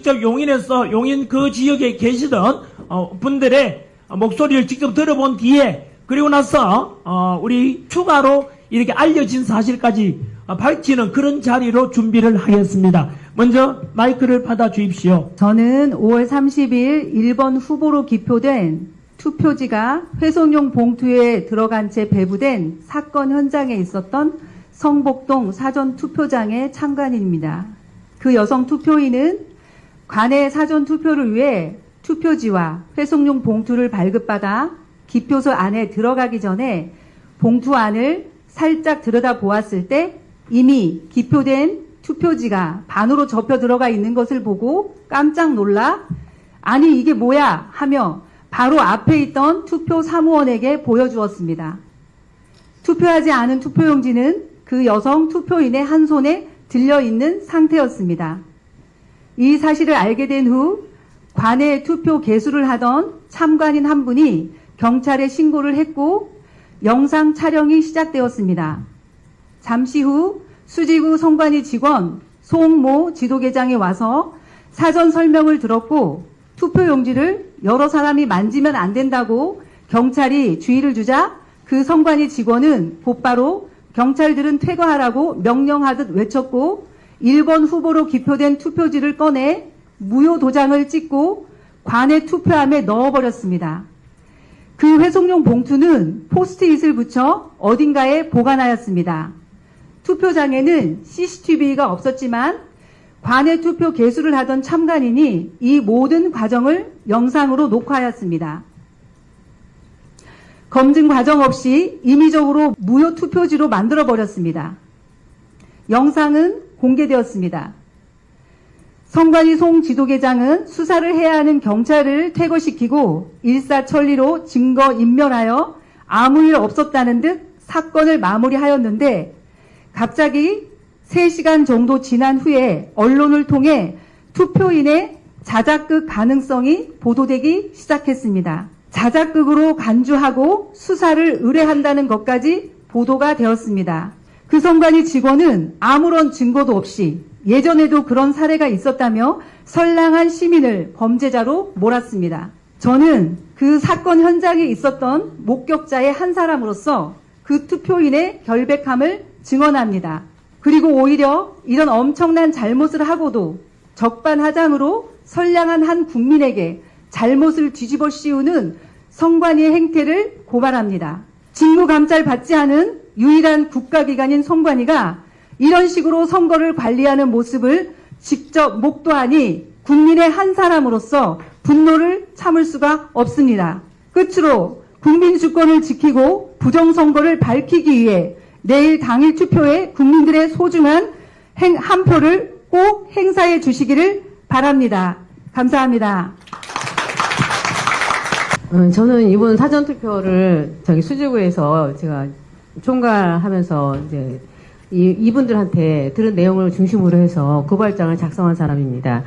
직접 용인에서 용인 그 지역에 계시던 분들의 목소리를 직접 들어본 뒤에 그리고 나서 우리 추가로 이렇게 알려진 사실까지 밝히는 그런 자리로 준비를 하겠습니다. 먼저 마이크를 받아 주십시오. 저는 5월 30일 1번 후보로 기표된 투표지가 회송용 봉투에 들어간 채 배부된 사건 현장에 있었던 성복동 사전투표장의 참관인입니다. 그 여성 투표인은 관내 사전투표를 위해 투표지와 회송용 봉투를 발급받아 기표소 안에 들어가기 전에 봉투 안을 살짝 들여다보았을 때 이미 기표된 투표지가 반으로 접혀 들어가 있는 것을 보고 깜짝 놀라 아니 이게 뭐야 하며 바로 앞에 있던 투표 사무원에게 보여주었습니다. 투표하지 않은 투표용지는 그 여성 투표인의 한 손에 들려있는 상태였습니다. 이 사실을 알게 된 후 관내 투표 개수를 하던 참관인 한 분이 경찰에 신고를 했고 영상 촬영이 시작되었습니다. 잠시 후 수지구 선관위 직원 송모 지도계장이 와서 사전 설명을 들었고 투표용지를 여러 사람이 만지면 안 된다고 경찰이 주의를 주자 그 선관위 직원은 곧바로 경찰들은 퇴거하라고 명령하듯 외쳤고 1번 후보로 기표된 투표지를 꺼내 무효 도장을 찍고 관내 투표함에 넣어버렸습니다. 그 회송용 봉투는 포스트잇을 붙여 어딘가에 보관하였습니다. 투표장에는 CCTV가 없었지만 관내 투표 개수를 하던 참관인이 이 모든 과정을 영상으로 녹화하였습니다. 검증 과정 없이 임의적으로 무효 투표지로 만들어버렸습니다. 영상은 공개되었습니다. 선관위 송 지도계장은 수사를 해야 하는 경찰을 퇴거시키고 일사천리로 증거 인멸하여 아무 일 없었다는 듯 사건을 마무리하였는데 갑자기 3시간 정도 지난 후에 언론을 통해 투표인의 자작극 가능성이 보도되기 시작했습니다. 자작극으로 간주하고 수사를 의뢰한다는 것까지 보도가 되었습니다. 그 선관위 직원은 아무런 증거도 없이 예전에도 그런 사례가 있었다며 선량한 시민을 범죄자로 몰았습니다. 저는 그 사건 현장에 있었던 목격자의 한 사람으로서 그 투표인의 결백함을 증언합니다. 그리고 오히려 이런 엄청난 잘못을 하고도 적반하장으로 선량한 한 국민에게 잘못을 뒤집어 씌우는 선관위의 행태를 고발합니다. 직무감찰 받지 않은 유일한 국가기관인 선관위가 이런 식으로 선거를 관리하는 모습을 직접 목도하니 국민의 한 사람으로서 분노를 참을 수가 없습니다. 끝으로 국민 주권을 지키고 부정선거를 밝히기 위해 내일 당일 투표에 국민들의 소중한 한 표를 꼭 행사해 주시기를 바랍니다. 감사합니다. 저는 이번 사전투표를 수지구에서 제가 총괄하면서 이제 이분들한테 들은 내용을 중심으로 해서 고발장을 작성한 사람입니다.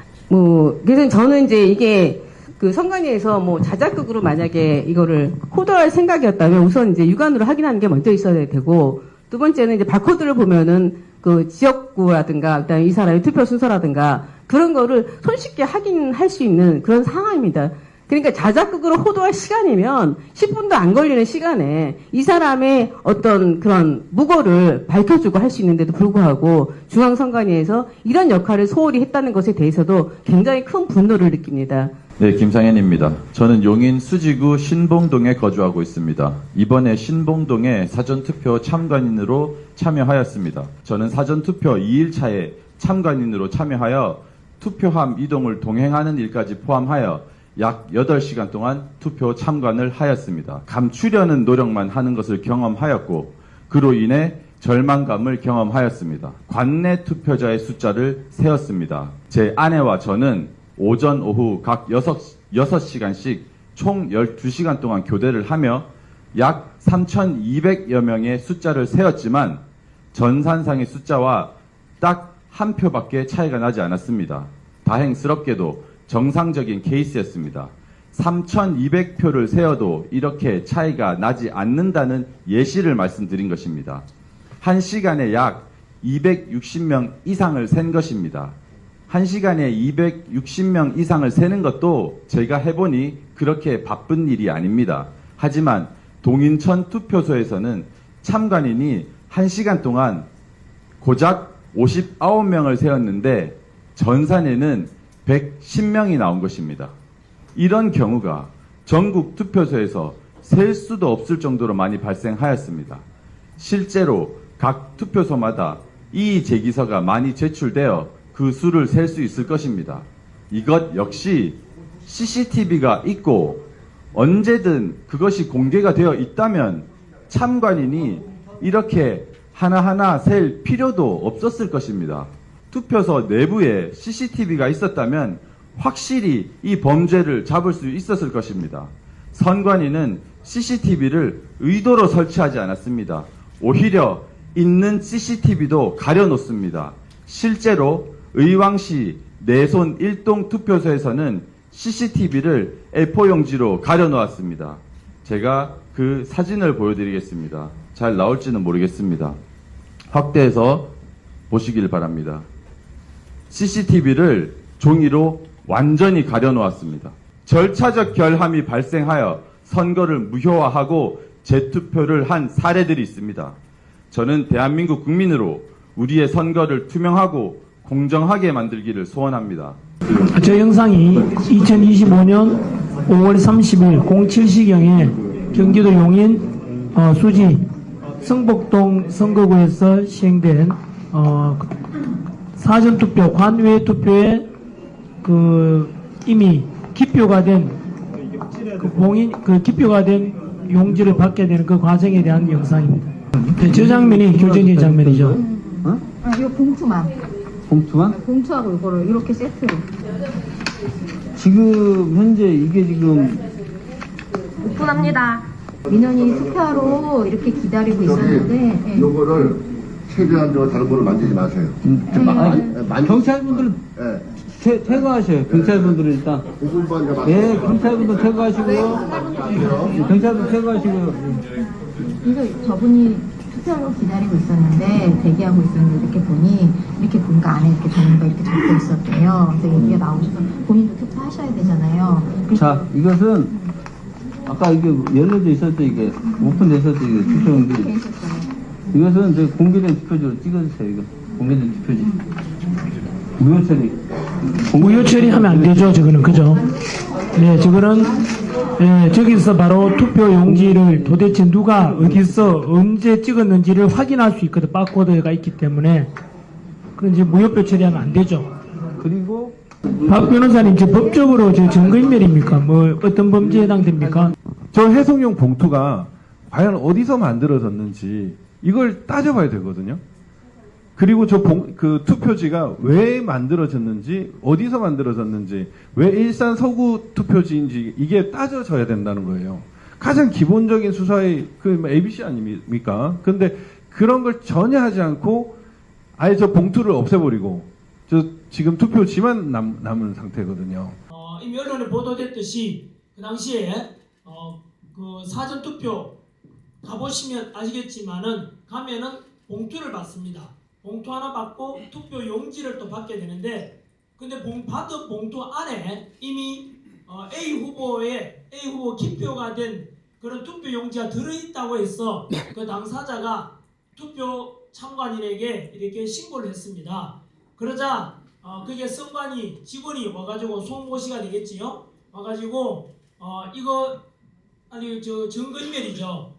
그래서 저는 이제 이게 그 선관위에서 자작극으로 만약에 이거를 코드할 생각이었다면 우선 이제 육안으로 확인하는 게 먼저 있어야 되고 두 번째는 이제 바코드를 보면은 그 지역구라든가 그다음에 이 사람의 투표 순서라든가 그런 거를 손쉽게 확인할 수 있는 그런 상황입니다. 그러니까 자작극으로 호도할 시간이면 10분도 안 걸리는 시간에 이 사람의 어떤 그런 무고를 밝혀주고 할 수 있는데도 불구하고 중앙선관위에서 이런 역할을 소홀히 했다는 것에 대해서도 굉장히 큰 분노를 느낍니다. 네, 김상현입니다. 저는 용인 수지구 신봉동에 거주하고 있습니다. 이번에 신봉동에 사전투표 참관인으로 참여하였습니다. 저는 사전투표 2일차에 참관인으로 참여하여 투표함 이동을 동행하는 일까지 포함하여 약 8시간 동안 투표 참관을 하였습니다. 감추려는 노력만 하는 것을 경험하였고 그로 인해 절망감을 경험하였습니다. 관내 투표자의 숫자를 세었습니다. 제 아내와 저는 오전, 오후 각 6시간씩 총 12시간 동안 교대를 하며 약 3,200여 명의 숫자를 세었지만 전산상의 숫자와 딱 한 표밖에 차이가 나지 않았습니다. 다행스럽게도 정상적인 케이스였습니다. 3,200표를 세어도 이렇게 차이가 나지 않는다는 예시를 말씀드린 것입니다. 1시간에 약 260명 이상을 센 것입니다. 1시간에 260명 이상을 세는 것도 제가 해보니 그렇게 바쁜 일이 아닙니다. 하지만 동인천 투표소에서는 참관인이 1시간 동안 고작 59명을 세웠는데 전산에는 110명이 나온 것입니다. 이런 경우가 전국 투표소에서 셀 수도 없을 정도로 많이 발생하였습니다. 실제로 각 투표소마다 이의 제기서가 많이 제출되어 그 수를 셀 수 있을 것입니다. 이것 역시 CCTV가 있고 언제든 그것이 공개가 되어 있다면 참관인이 이렇게 하나하나 셀 필요도 없었을 것입니다. 투표소 내부에 CCTV가 있었다면 확실히 이 범죄를 잡을 수 있었을 것입니다. 선관위는 CCTV를 의도로 설치하지 않았습니다. 오히려 있는 CCTV도 가려놓습니다. 실제로 의왕시 내손 1동 투표소에서는 CCTV를 A4용지로 가려놓았습니다. 제가 그 사진을 보여드리겠습니다. 잘 나올지는 모르겠습니다. 확대해서 보시길 바랍니다. CCTV를 종이로 완전히 가려놓았습니다. 절차적 결함이 발생하여 선거를 무효화하고 재투표를 한 사례들이 있습니다. 저는 대한민국 국민으로 우리의 선거를 투명하고 공정하게 만들기를 소원합니다. 저 영상이 2025년 5월 30일 07시경에 경기도 용인 수지 성복동 선거구에서 시행된 사전투표, 관외투표에 이미 기표가 된 기표가 된 용지를 받게 되는 그 과정에 대한 영상입니다. 네, 저 장면이 교정된 장면이죠. 이거 봉투만. 봉투만? 봉투하고 이거를 이렇게 세트로. 지금 현재 이게 지금 오픈합니다. 민원이 투표하러 이렇게 기다리고 있었는데. 예. 요거를 최대한 다른 거를 만지지 마세요. 경찰분들은 퇴거하셔요. 경찰분들은 일단. 5분만 예, 경찰분들 퇴거하시고요. 경찰분들 퇴거하시고요. 이거 저분이 투표하러 기다리고 있었는데 대기하고 있었는데 이렇게 보니까 안에 이렇게 전부가 이렇게 적혀 있었대요. 그래서 여기가 나오셔서 본인도 투표하셔야 되잖아요. 자, 이것은 아까 이게 열려져 있었죠. 이게 오픈됐었죠. 이게 투표용지. 이렇게 있었잖아요. 이것은 저희 공개된 투표지로 찍어주세요. 이거 공개된 투표지. 무효 처리. 무효 처리하면 안 되죠, 저거는. 그죠? 네, 저거는, 네, 저기서 바로 투표 용지를 도대체 누가 어디서 언제 찍었는지를 확인할 수 있거든. 바코드가 있기 때문에. 그런 이제 무효표 처리하면 안 되죠. 그리고 박 변호사님, 저 법적으로 저 증거인멸입니까? 뭐, 어떤 범죄에 해당됩니까? 저 해송용 봉투가 과연 어디서 만들어졌는지 이걸 따져봐야 되거든요. 그리고 그 투표지가 왜 만들어졌는지, 어디서 만들어졌는지, 왜 일산 서구 투표지인지 이게 따져져야 된다는 거예요. 가장 기본적인 수사의 ABC 아닙니까? 근데 그런 걸 전혀 하지 않고 아예 저 봉투를 없애버리고 지금 투표지만 남은 상태거든요. 이미 언론에 보도됐듯이 그 당시에 그 사전 투표 가보시면 아시겠지만은 가면은 봉투를 받습니다. 봉투 하나 받고 투표 용지를 또 받게 되는데, 근데 받은 봉투 안에 이미 A 후보 기표가 된 그런 투표 용지가 들어있다고 해서 그 당사자가 투표 참관인에게 이렇게 신고를 했습니다. 그러자 그게 선관위 직원이 와가지고 송모시가 되겠지요. 와가지고 이거 아니 저 증거인멸이죠.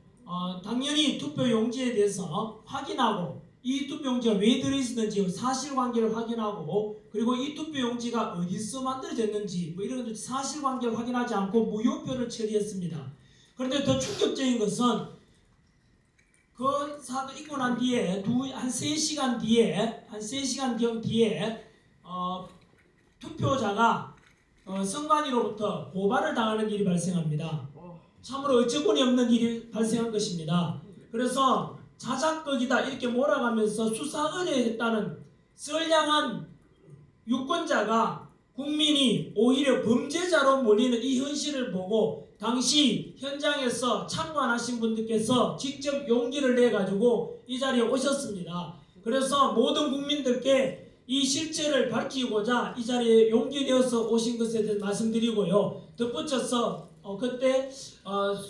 당연히 투표 용지에 대해서 확인하고 이 투표 용지가 왜 들어있었는지 사실관계를 확인하고, 그리고 이 투표 용지가 어디서 만들어졌는지 뭐 이런 사실관계를 확인하지 않고 무효표를 처리했습니다. 그런데 더 충격적인 것은 그 사건 있고 난 뒤에 한 3시간 뒤에 투표자가 선관위로부터 고발을 당하는 일이 발생합니다. 참으로 어처구니 없는 일이 발생한 것입니다. 그래서 자작극이다 이렇게 몰아가면서 수사 의뢰했다는 선량한 유권자가 국민이 오히려 범죄자로 몰리는 이 현실을 보고 당시 현장에서 참관하신 분들께서 직접 용기를 내 가지고 이 자리에 오셨습니다. 그래서 모든 국민들께 이 실체를 밝히고자 이 자리에 용기 내어서 오신 것에 대해서 말씀드리고요. 덧붙여서 그때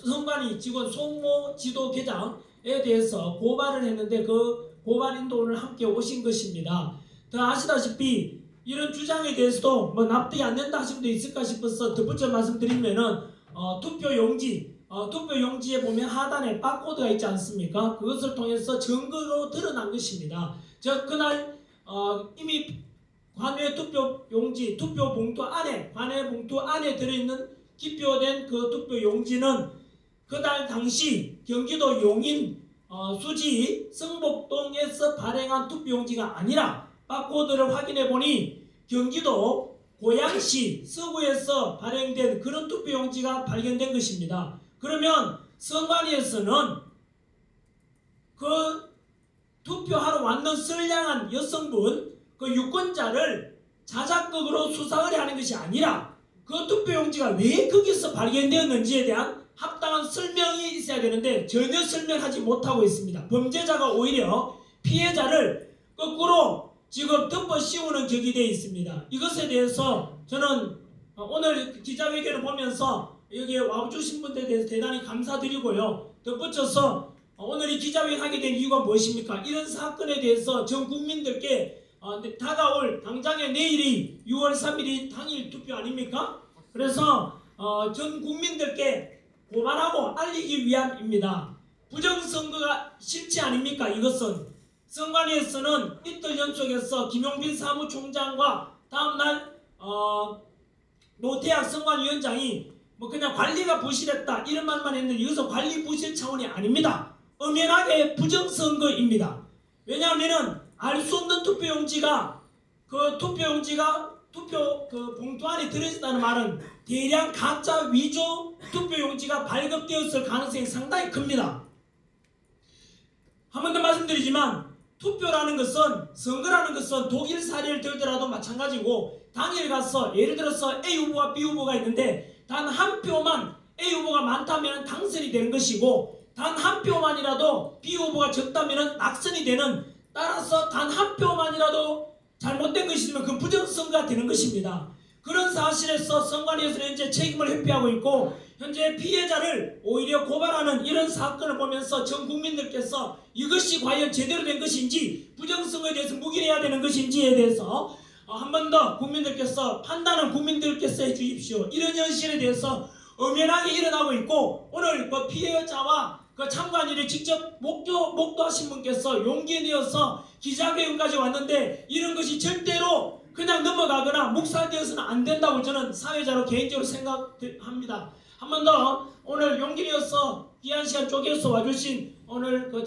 선관위 직원 송모 지도 계장에 대해서 고발을 했는데 그 고발 인도를 함께 오신 것입니다. 더 아시다시피 이런 주장에 대해서도 뭐 납득이 안 된다 하신 분도 있을까 싶어서 덧붙여 말씀드리면은 투표용지에 보면 하단에 바코드가 있지 않습니까? 그것을 통해서 증거로 드러난 것입니다. 즉 그날 이미 관외 투표용지, 투표봉투 안에, 관외 봉투 안에 들어있는 기표된 그 투표용지는 그날 당시 경기도 용인 수지 성복동에서 발행한 투표용지가 아니라 바코드를 확인해 보니 경기도 고양시 서구에서 발행된 그런 투표용지가 발견된 것입니다. 그러면 선관위에서는 그 투표하러 왔는 선량한 여성분 그 유권자를 자작극으로 수사 의뢰하는 것이 아니라 그 투표용지가 왜 거기서 발견되었는지에 대한 합당한 설명이 있어야 되는데 전혀 설명하지 못하고 있습니다. 범죄자가 오히려 피해자를 거꾸로 지금 덮어 씌우는 격이 되어 있습니다. 이것에 대해서 저는 오늘 기자회견을 보면서 여기에 와주신 분들에 대해서 대단히 감사드리고요. 덧붙여서 오늘 이 기자회견 하게 된 이유가 무엇입니까? 이런 사건에 대해서 전 국민들께 다가올 당장의 내일이 6월 3일이 당일 투표 아닙니까? 그래서 전 국민들께 고발하고 알리기 위함입니다. 부정선거가 실체 아닙니까? 이것은 선관위에서는 이틀 연속해서 김용빈 사무총장과 다음날 노태학 선관위원장이 뭐 그냥 관리가 부실했다 이런 말만 했는데 이것은 관리 부실 차원이 아닙니다. 엄연하게 부정선거입니다. 왜냐하면은 알 수 없는 투표용지가 투표 그 봉투 안에 들어있다는 말은 대량 가짜 위조 투표용지가 발급되었을 가능성이 상당히 큽니다. 한 번 더 말씀드리지만 투표라는 것은 선거라는 것은 독일 사례를 들더라도 마찬가지고 당일 가서 예를 들어서 A 후보와 B 후보가 있는데 단 한 표만 A 후보가 많다면 당선이 되는 것이고 단 한 표만이라도 B 후보가 적다면 낙선이 되는 따라서 단 한 표만이라도 잘못된 것이면 그 부정선거가 되는 것입니다. 그런 사실에서 선관위에서는 현재 책임을 회피하고 있고 현재 피해자를 오히려 고발하는 이런 사건을 보면서 전 국민들께서 이것이 과연 제대로 된 것인지 부정선거에 대해서 묵인해야 되는 것인지에 대해서 한 번 더 국민들께서 판단은 국민들께서 해주십시오. 이런 현실에 대해서 엄연하게 일어나고 있고 오늘 그 피해자와 그 참관인을 직접 목도하신 분께서 용기 내어서 기자회견까지 왔는데 이런 것이 절대로 그냥 넘어가거나 묵살되어서는 안 된다고 저는 사회자로 개인적으로 생각합니다. 한 번 더 오늘 용기 내어서 귀한 시간 쪼개서 와주신 오늘 그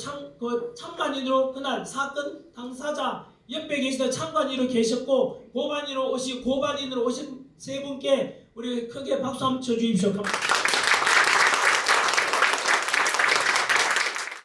참관인으로 그날 사건 당사자 옆에 계시던 참관인으로 계셨고 고발인으로 오신 세 분께 우리 크게 박수 한번 쳐주십시오. 감사합니다.